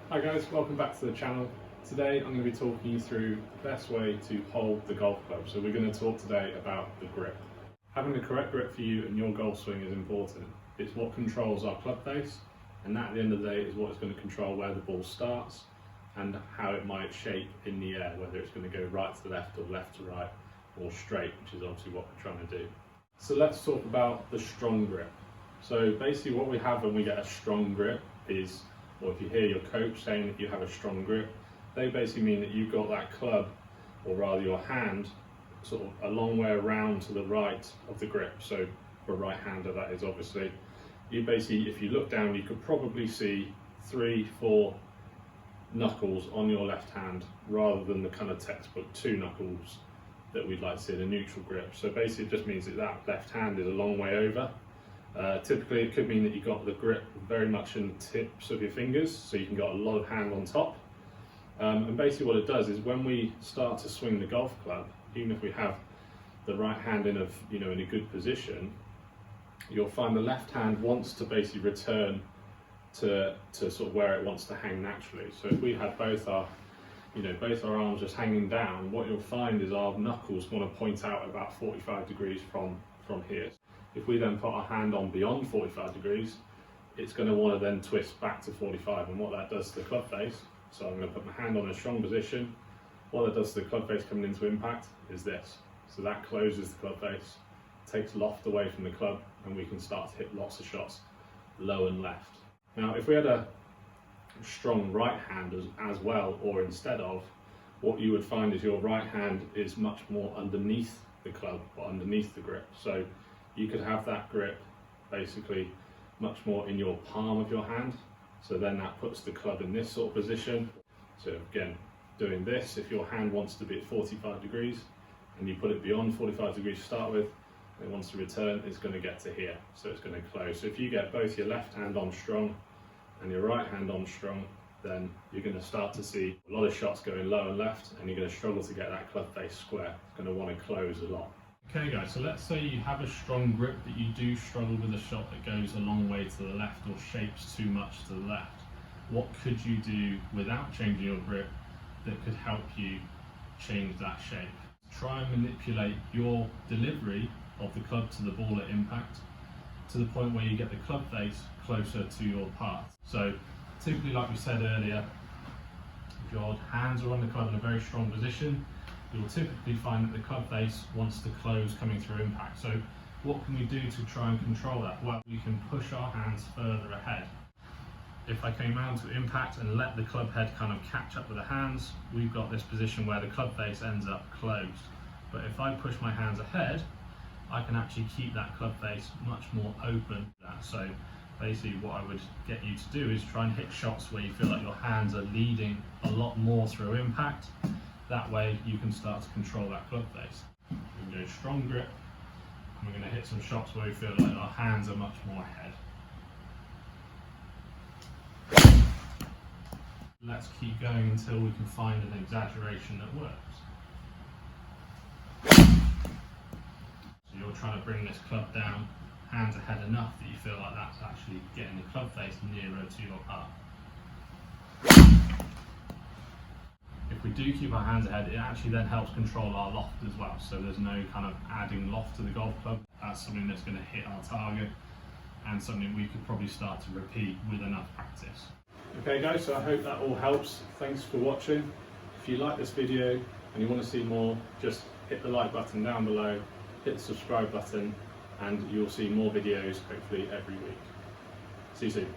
Hi guys, welcome back to the channel. Today I'm going to be talking you through the best way to hold the golf club. So we're going to talk today about the grip. Having the correct grip for you and your golf swing is important. It's what controls our club face, and that at the end of the day is what is going to control where the ball starts and how it might shape in the air, whether it's going to go right to left or left to right or straight, which is obviously what we're trying to do. So let's talk about the strong grip. So basically what we have when we get a strong grip is, or if you hear your coach saying that you have a strong grip, they basically mean that you've got that club, or rather your hand, sort of a long way around to the right of the grip. So for a right-hander, that is obviously. You basically, if you look down, you could probably see 3-4 knuckles on your left hand, rather than the kind of textbook 2 knuckles that we'd like to see in a neutral grip. So basically it just means that that left hand is a long way over. Typically it could mean that you've got the grip very much in the tips of your fingers, so you can get a lot of hand on top. And basically what it does is when we start to swing the golf club, even if we have the right hand in a good position, you'll find the left hand wants to basically return to sort of where it wants to hang naturally. So if we had both our arms just hanging down, what you'll find is our knuckles want to point out about 45 degrees from here. If we then put our hand on beyond 45 degrees, it's going to want to then twist back to 45, and what that does to the club face, so I'm going to put my hand on a strong position, what that does to the club face coming into impact is this. So that closes the club face, takes loft away from the club, and we can start to hit lots of shots low and left. Now if we had a strong right hand as well, or instead of, what you would find is your right hand is much more underneath the club, or underneath the grip. So you could have that grip basically much more in your palm of your hand. So then that puts the club in this sort of position. So again, doing this, if your hand wants to be at 45 degrees and you put it beyond 45 degrees to start with, and it wants to return, it's going to get to here. So it's going to close. So if you get both your left hand on strong and your right hand on strong, then you're going to start to see a lot of shots going low and left, and you're going to struggle to get that club face square. It's going to want to close a lot. Okay guys, so let's say you have a strong grip, but you do struggle with a shot that goes a long way to the left or shapes too much to the left. What could you do without changing your grip that could help you change that shape? Try and manipulate your delivery of the club to the ball at impact to the point where you get the club face closer to your path. So typically, like we said earlier, if your hands are on the club in a very strong position, you'll typically find that the club face wants to close coming through impact. So what can we do to try and control that? Well, we can push our hands further ahead. If I came round to impact and let the club head kind of catch up with the hands, we've got this position where the club face ends up closed. But if I push my hands ahead, I can actually keep that club face much more open. So basically what I would get you to do is try and hit shots where you feel like your hands are leading a lot more through impact. That way you can start to control that club face. We can go strong grip, and we're going to hit some shots where we feel like our hands are much more ahead. Let's keep going until we can find an exaggeration that works. So you're trying to bring this club down, hands ahead enough that you feel like that's actually getting the club face nearer to your path. If we do keep our hands ahead, it actually then helps control our loft as well. So there's no kind of adding loft to the golf club. That's something that's going to hit our target, and something we could probably start to repeat with enough practice. Okay guys, so I hope that all helps. Thanks for watching. If you like this video and you want to see more, just hit the like button down below, hit the subscribe button, and you'll see more videos hopefully every week. See you soon.